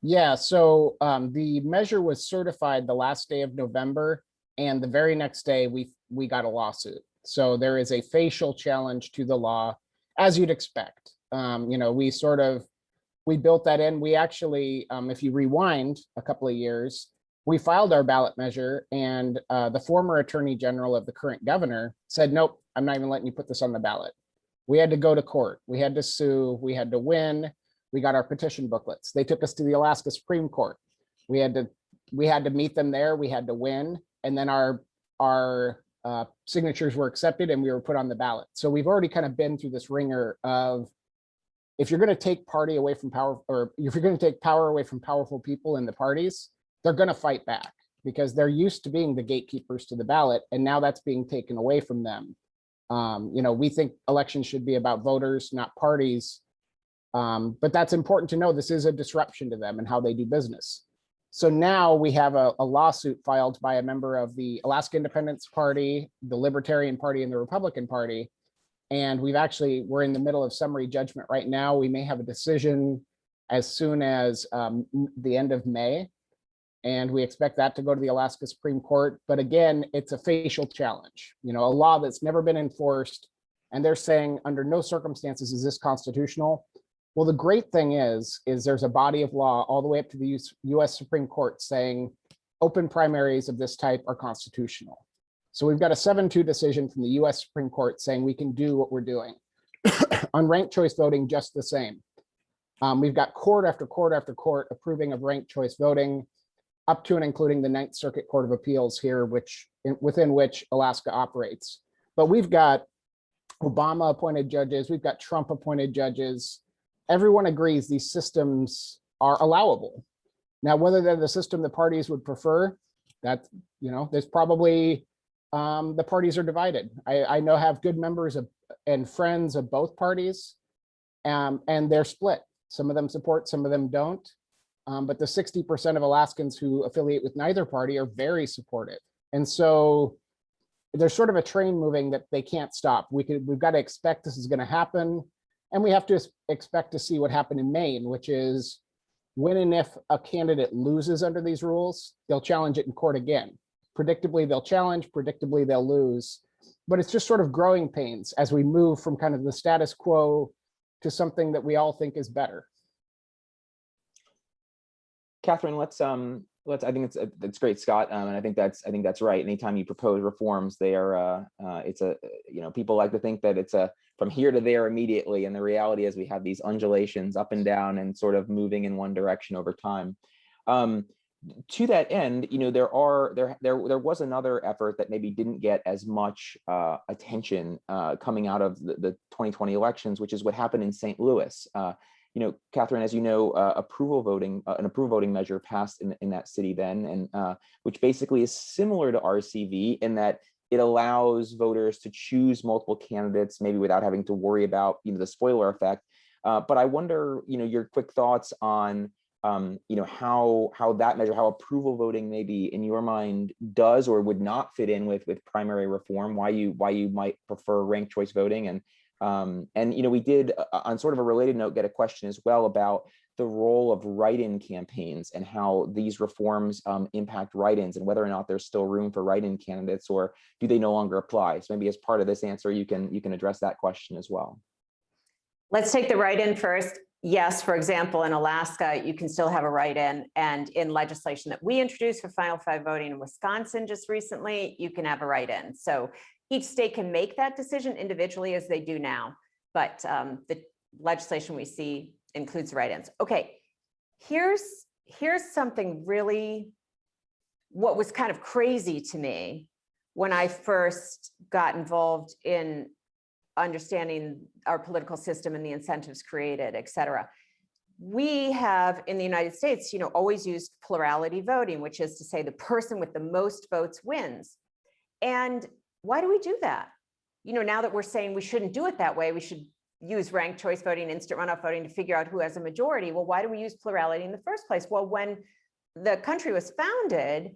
S3: Yeah, so the measure was certified the last day of November, and the very next day we got a lawsuit. So there is a facial challenge to the law, as you'd expect. We built that in. We actually, if you rewind a couple of years, we filed our ballot measure, and the former attorney general of the current governor said, nope, I'm not even letting you put this on the ballot. We had to go to court. We had to sue. We had to win. We got our petition booklets. They took us to the Alaska Supreme Court. We had to meet them there. We had to win. And then our signatures were accepted and we were put on the ballot. So we've already kind of been through this ringer of, if you're going to take party away from power, or if you're going to take power away from powerful people in the parties, they're going to fight back because they're used to being the gatekeepers to the ballot. And now that's being taken away from them. We think elections should be about voters, not parties. But that's important to know. This is a disruption to them and how they do business. So now we have a lawsuit filed by a member of the Alaska Independence Party, the Libertarian Party, and the Republican Party. And we're in the middle of summary judgment right now. We may have a decision as soon as the end of May. And we expect that to go to the Alaska Supreme Court. But again, it's a facial challenge, a law that's never been enforced. And they're saying under no circumstances is this constitutional. Well, the great thing is there's a body of law all the way up to the US Supreme Court saying open primaries of this type are constitutional. So we've got a 7-2 decision from the US Supreme Court saying we can do what we're doing. On ranked choice voting, just the same. We've got court after court after court approving of ranked choice voting, up to and including the Ninth Circuit Court of Appeals here, within which Alaska operates. But we've got Obama appointed judges, we've got Trump appointed judges. Everyone agrees these systems are allowable. Now, whether they're the system the parties would prefer, that, there's probably, the parties are divided. I know have good members and friends of both parties, and they're split. Some of them support, some of them don't. But the 60% of Alaskans who affiliate with neither party are very supportive. And so there's sort of a train moving that they can't stop. We've got to expect this is going to happen. And we have to expect to see what happened in Maine, which is when and if a candidate loses under these rules, they'll challenge it in court again. Predictably, they'll challenge, predictably, they'll lose. But it's just sort of growing pains as we move from kind of the status quo to something that we all think is better.
S1: Katherine, I think it's great, Scott, and I think that's right. Anytime you propose reforms, they are people like to think that it's from here to there immediately, and the reality is we have these undulations up and down and sort of moving in one direction over time. To that end, there was another effort that maybe didn't get as much attention coming out of the 2020 elections, which is what happened in St. Louis. Katherine, as you know, an approval voting measure passed in that city then, and which basically is similar to RCV in that it allows voters to choose multiple candidates, maybe without having to worry about the spoiler effect. But I wonder, your quick thoughts on how that measure, how approval voting maybe in your mind does or would not fit in with primary reform, why you might prefer ranked choice voting, and we did, on sort of a related note, get a question as well about the role of write-in campaigns and how these reforms impact write-ins and whether or not there's still room for write-in candidates, or do they no longer apply? So maybe as part of this answer, you can address that question as well.
S4: Let's take the write-in first. Yes, for example, in Alaska, you can still have a write-in, and in legislation that we introduced for Final Five voting in Wisconsin just recently, you can have a write-in. So each state can make that decision individually as they do now, but the legislation we see includes write-ins. Okay, here's something really, what was kind of crazy to me when I first got involved in understanding our political system and the incentives created, et cetera. We have in the United States, always used plurality voting, which is to say the person with the most votes wins. And why do we do that? Now that we're saying we shouldn't do it that way, we should use ranked choice voting, instant runoff voting to figure out who has a majority. Well, why do we use plurality in the first place? Well, when the country was founded,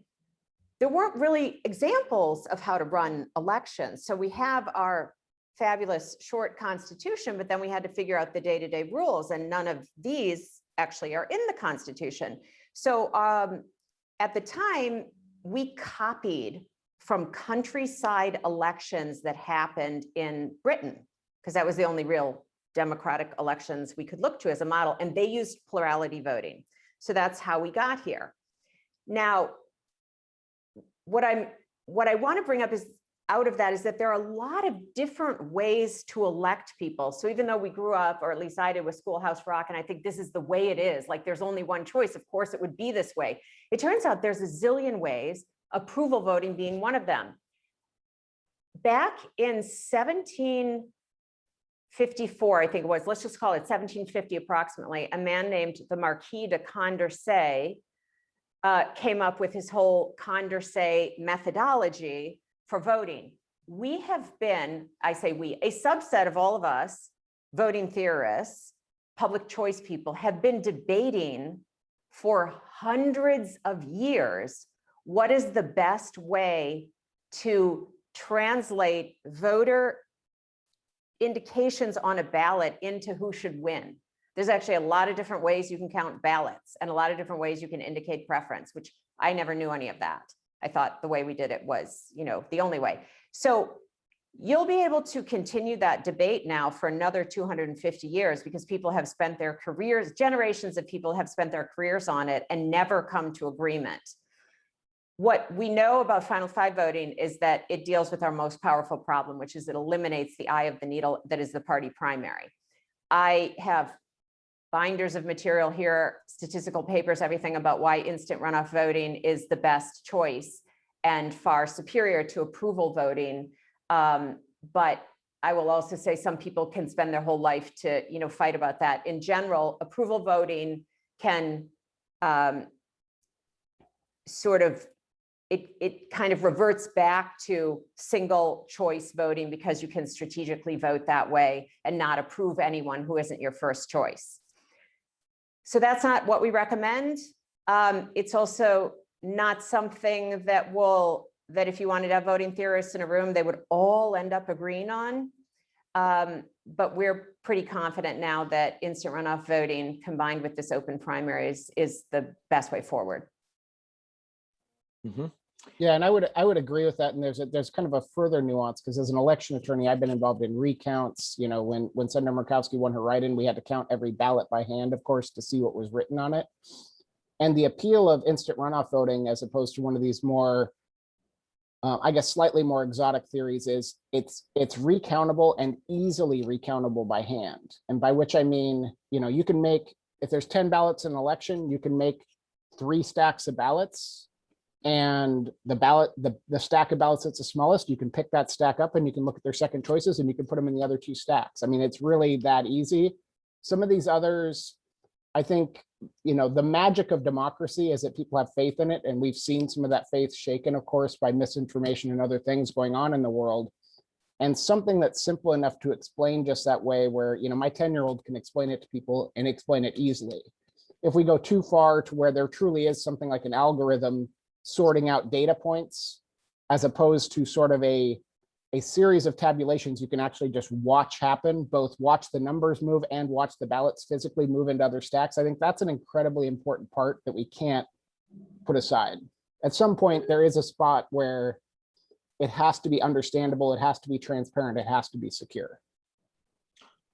S4: there weren't really examples of how to run elections. So we have our fabulous short constitution, but then we had to figure out the day-to-day rules, and none of these actually are in the Constitution. So at the time, we copied from countryside elections that happened in Britain, because that was the only real democratic elections we could look to as a model, and they used plurality voting. So that's how we got here. Now, what I want to bring up is out of that is that there are a lot of different ways to elect people. So even though we grew up, or at least I did, with Schoolhouse Rock, and I think this is the way it is, like there's only one choice, of course it would be this way. It turns out there's a zillion ways, approval voting being one of them. Back in 1754, I think it was, let's just call it 1750 approximately, a man named the Marquis de Condorcet came up with his whole Condorcet methodology for voting. We have been, I say we, a subset of all of us, voting theorists, public choice people, have been debating for hundreds of years what is the best way to translate voter indications on a ballot into who should win. There's actually a lot of different ways you can count ballots and a lot of different ways you can indicate preference, which I never knew any of that. I thought the way we did it was, the only way. So you'll be able to continue that debate now for another 250 years because people have spent their careers, generations of people have spent their careers on it and never come to agreement. What we know about Final Five voting is that it deals with our most powerful problem, which is it eliminates the eye of the needle that is the party primary. I have binders of material here, statistical papers, everything about why instant runoff voting is the best choice and far superior to approval voting. But I will also say some people can spend their whole life to, fight about that. In general, approval voting can it kind of reverts back to single choice voting because you can strategically vote that way and not approve anyone who isn't your first choice. So that's not what we recommend. It's also not something that if you wanted to have voting theorists in a room, they would all end up agreeing on. But we're pretty confident now that instant runoff voting combined with this open primaries is the best way forward.
S3: Mm-hmm. Yeah, and I would agree with that. And there's kind of a further nuance because as an election attorney, I've been involved in recounts. When Senator Murkowski won her write-in, we had to count every ballot by hand, of course, to see what was written on it. And the appeal of instant runoff voting, as opposed to one of these more, I guess, slightly more exotic theories, is it's recountable and easily recountable by hand. And by which I mean, you can make, if there's 10 ballots in an election, you can make 3 stacks of ballots. And the stack of ballots that's the smallest, you can pick that stack up and you can look at their second choices and you can put them in the other 2 stacks. I mean, it's really that easy. Some of these others, I think, the magic of democracy is that people have faith in it. And we've seen some of that faith shaken, of course, by misinformation and other things going on in the world. And something that's simple enough to explain just that way, where, my 10-year-old can explain it to people and explain it easily. If we go too far to where there truly is something like an algorithm sorting out data points, as opposed to sort of a series of tabulations you can actually just watch happen, both watch the numbers move and watch the ballots physically move into other stacks. I think that's an incredibly important part that we can't put aside. At some point, there is a spot where it has to be understandable, it has to be transparent, it has to be secure.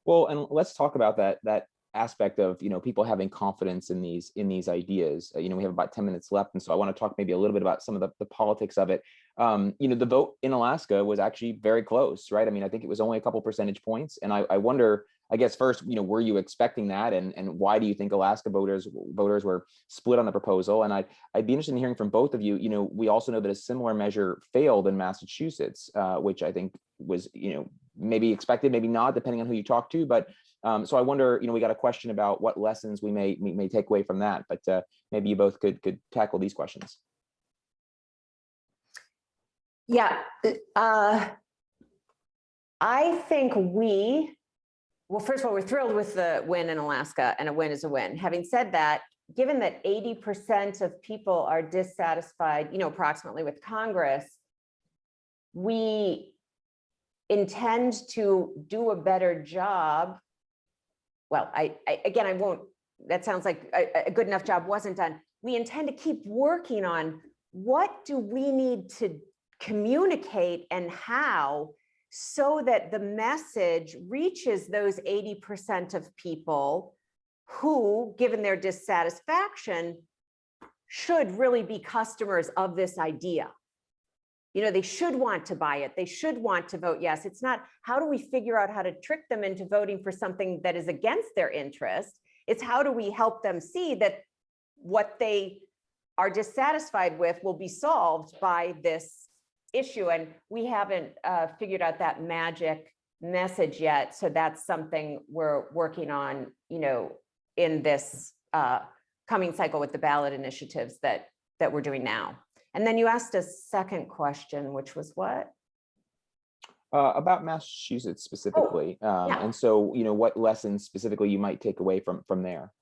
S1: Well, and let's talk about that aspect of, people having confidence in these ideas. We have about 10 minutes left, and so I want to talk maybe a little bit about some of the politics of it. The vote in Alaska was actually very close, right? I mean, I think it was only a couple percentage points, and I wonder, I guess first, were you expecting that, and why do you think Alaska voters were split on the proposal? And I'd be interested in hearing from both of you. We also know that a similar measure failed in Massachusetts, which I think was, maybe expected, maybe not, depending on who you talk to. But so I wonder, we got a question about what lessons we may take away from that. But maybe you both could tackle these questions.
S4: Yeah, I think well, first of all, we're thrilled with the win in Alaska, and a win is a win. Having said that, given that 80% of people are dissatisfied, approximately, with Congress, we intend to do a better job. Well, again, I won't, that sounds like a good enough job wasn't done. We intend to keep working on what do we need to communicate and how, so that the message reaches those 80% of people who, given their dissatisfaction, should really be customers of this idea. They should want to buy it. They should want to vote yes. It's not, how do we figure out how to trick them into voting for something that is against their interest? It's how do we help them see that what they are dissatisfied with will be solved by this issue. And we haven't figured out that magic message yet. So that's something we're working on, in this coming cycle with the ballot initiatives that we're doing now. And then you asked a second question, which was what?
S1: About Massachusetts specifically.
S4: Yeah.
S1: And so, what lessons specifically you might take away from there?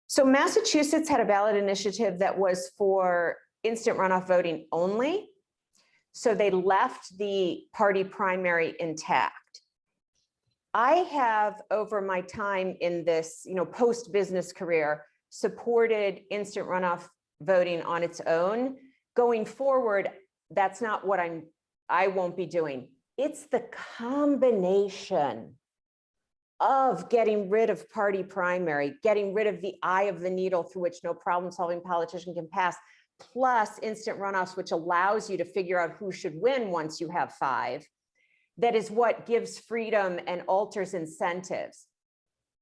S4: So Massachusetts had a ballot initiative that was for instant runoff voting only. So they left the party primary intact. I have, over my time in this, post-business career, supported instant runoff voting on its own. Going forward, that's not what I won't be doing. It's the combination of getting rid of party primary, getting rid of the eye of the needle through which no problem-solving politician can pass, plus instant runoffs, which allows you to figure out who should win once you have 5. That is what gives freedom and alters incentives.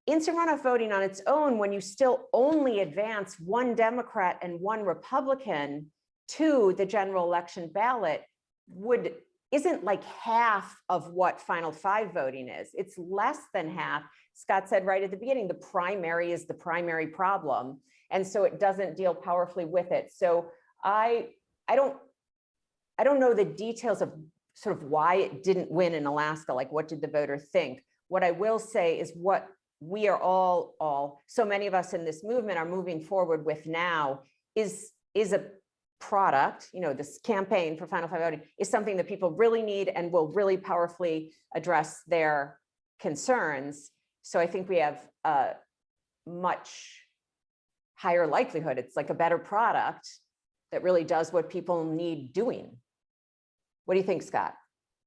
S4: Instant runoff voting on its own, when you still only advance one Democrat and one Republican to the general election ballot, isn't like half of what final 5 voting is. It's less than half. Scott said right at the beginning, the primary is the primary problem. And so it doesn't deal powerfully with it. So I don't know the details of sort of why it didn't win in Alaska. Like, what did the voter think? What I will say is what we are all, so many of us in this movement are moving forward with now is a product, this campaign for Final 5 voting is something that people really need and will really powerfully address their concerns. So I think we have a much higher likelihood. It's like a better product that really does what people need doing. What do you think, Scott?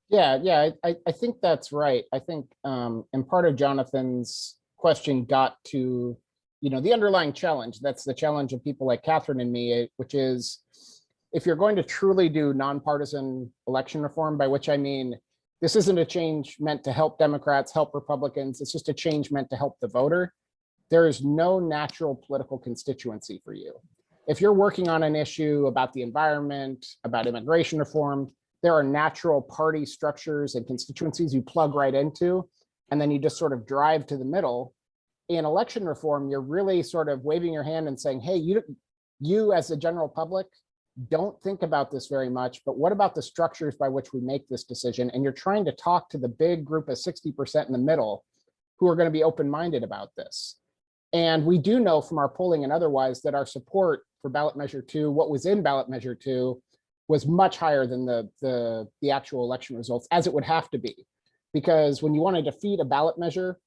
S3: Yeah, I think that's right. I think, and part of Jonathan's question got to, the underlying challenge. That's the challenge of people like Katherine and me, which is, if you're going to truly do nonpartisan election reform, by which I mean, this isn't a change meant to help Democrats, help Republicans. It's just a change meant to help the voter. There is no natural political constituency for you. If you're working on an issue about the environment, about immigration reform, there are natural party structures and constituencies you plug right into, and then you just sort of drive to the middle. In election reform, you're really sort of waving your hand and saying, hey, you as the general public don't think about this very much, but what about the structures by which we make this decision? And you're trying to talk to the big group of 60% in the middle who are going to be open-minded about this. And we do know from our polling and otherwise that our support for ballot measure 2, what was in ballot measure 2, was much higher than the actual election results, as it would have to be. Because when you want to defeat a ballot measure,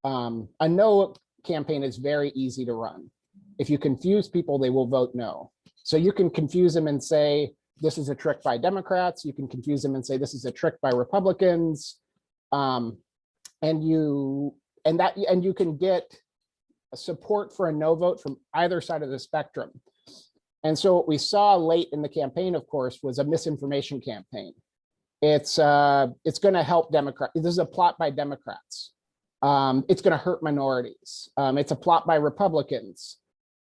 S3: a no campaign is very easy to run. If you confuse people, they will vote no. So you can confuse them and say, this is a trick by Democrats. You can confuse them and say, this is a trick by Republicans. and you can get support for a no vote from either side of the spectrum. And so what we saw late in the campaign, of course, was a misinformation campaign. It's going to help Democrats. This is a plot by Democrats. It's going to hurt minorities. It's a plot by Republicans.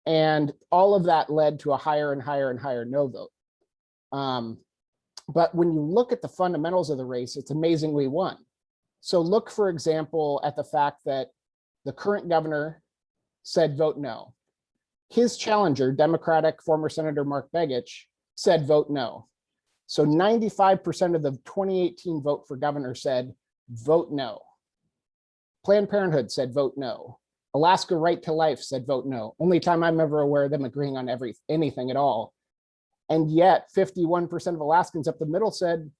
S3: And all of that led to a higher and higher and higher no vote. But when you look at the fundamentals of the race, it's amazing we won. So look, for example, at the fact that the current governor said vote no. His challenger, Democratic former Senator Mark Begich, said vote no. So 95% of the 2018 vote for governor said vote no. Planned Parenthood said vote no. Alaska Right to Life said vote no. Only time I'm ever aware of them agreeing on anything at all. And yet 51% of Alaskans up the middle said,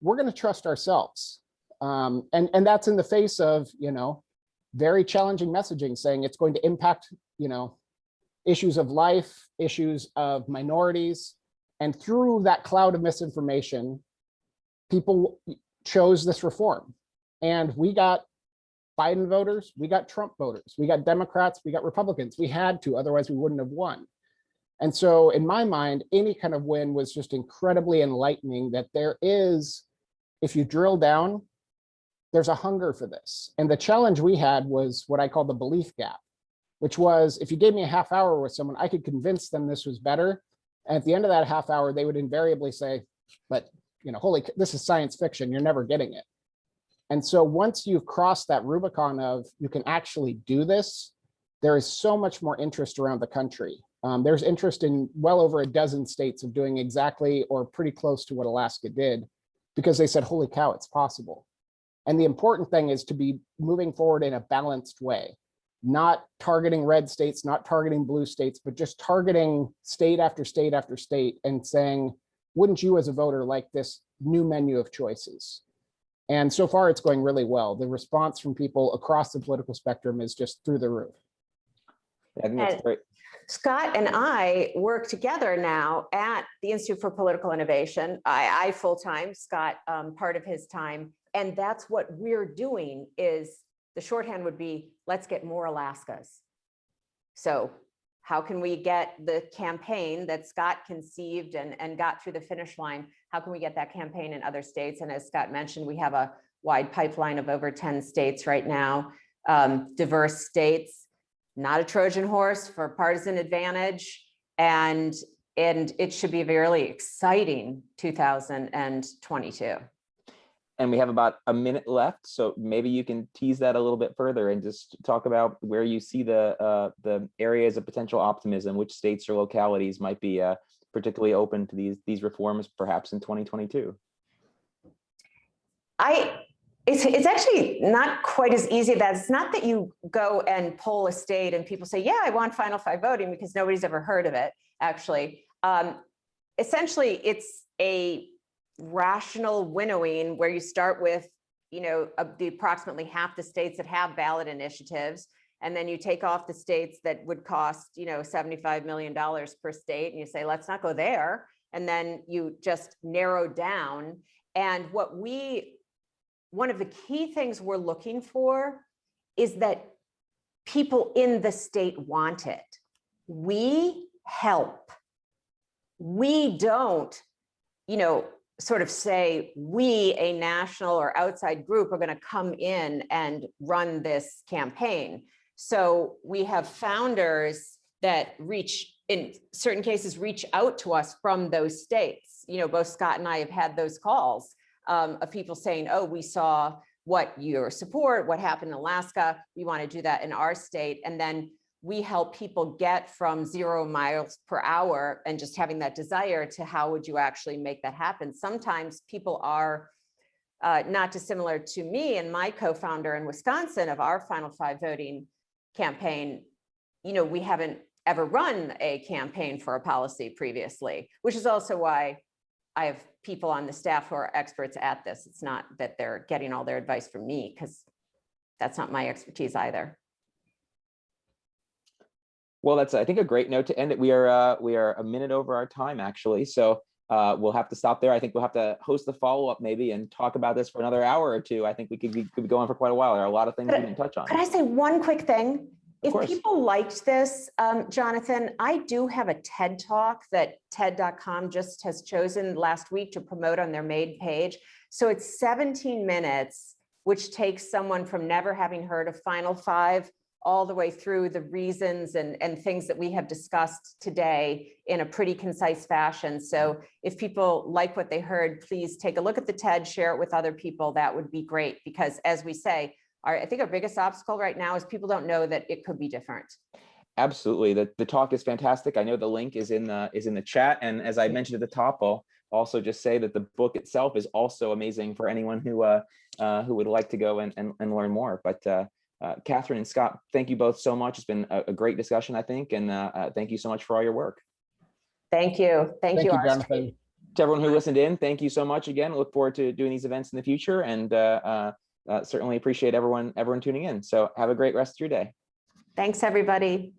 S3: we're going to trust ourselves. And that's in the face of, very challenging messaging saying it's going to impact, issues of life, issues of minorities. And through that cloud of misinformation, people chose this reform. And we got Biden voters, we got Trump voters, we got Democrats, we got Republicans. We had to, otherwise we wouldn't have won. And so in my mind, any kind of win was just incredibly enlightening that there is, if you drill down, there's a hunger for this. And the challenge we had was what I call the belief gap, which was if you gave me a half hour with someone, I could convince them this was better. And at the end of that half hour, they would invariably say, but this is science fiction, you're never getting it. And so once you've crossed that Rubicon of you can actually do this, there is so much more interest around the country. There's interest in well over a dozen states of doing exactly or pretty close to what Alaska did, because they said, holy cow, it's possible. And the important thing is to be moving forward in a balanced way, not targeting red states, not targeting blue states, but just targeting state after state after state and saying, wouldn't you as a voter like this new menu of choices? And so far it's going really well. The response from people across the political spectrum is just through the roof.
S1: I think that's great.
S4: Scott and I work together now at the Institute for Political Innovation. I full-time, Scott part of his time. And that's what we're doing is the shorthand would be, let's get more Alaskas. So how can we get the campaign that Scott conceived and got through the finish line? How can we get that campaign in other states? And as Scott mentioned, we have a wide pipeline of over 10 states right now, diverse states, not a Trojan horse for partisan advantage. And it should be a really exciting 2022.
S1: And we have about a minute left, so maybe you can tease that a little bit further and just talk about where you see the areas of potential optimism, which states or localities might be particularly open to these reforms, perhaps in 2022.
S4: It's actually not quite as easy. It's not that you go and poll a state and people say, yeah, I want Final Five voting, because nobody's ever heard of it, actually. Essentially, it's a rational winnowing where you start with, the approximately half the states that have ballot initiatives, and then you take off the states that would cost, $75 million per state, and you say, let's not go there. And then you just narrow down. And one of the key things we're looking for is that people in the state want it. We help. We don't, sort of say we, a national or outside group, are going to come in and run this campaign. So we have founders that in certain cases, reach out to us from those states. Both Scott and I have had those calls of people saying, oh, we saw what your support, what happened in Alaska, we want to do that in our state. And then we help people get from 0 miles per hour and just having that desire to how would you actually make that happen. Sometimes people are not dissimilar to me and my co-founder in Wisconsin of our Final Five voting campaign. We haven't ever run a campaign for a policy previously, which is also why I have people on the staff who are experts at this. It's not that they're getting all their advice from me, because that's not my expertise either. Well,
S1: that's, I think, a great note to end it. We are a minute over our time, actually. So we'll have to stop there. I think we'll have to host the follow-up maybe and talk about this for another hour or two. I think we could be going for quite a while. There are a lot of things we didn't touch on.
S4: Could I say one quick thing? If
S1: course.
S4: people liked this, Jonathan, I do have a TED Talk that TED.com just has chosen last week to promote on their main page. So it's 17 minutes, which takes someone from never having heard of Final Five all the way through the reasons and things that we have discussed today in a pretty concise fashion. So if people like what they heard, please take a look at the TED, share it with other people. That would be great, because as we say, I think our biggest obstacle right now is people don't know that it could be different.
S1: Absolutely. The talk is fantastic. I know the link is in the chat. And as I mentioned at the top, I'll also just say that the book itself is also amazing for anyone who would like to go and learn more. But Katherine and Scott, thank you both so much. It's been a great discussion, I think. And thank you so much for all your work.
S4: Thank you. Thank you,
S3: Jonathan.
S1: To everyone who listened in, thank you so much again. Look forward to doing these events in the future, and certainly appreciate everyone tuning in. So have a great rest of your day.
S4: Thanks, everybody.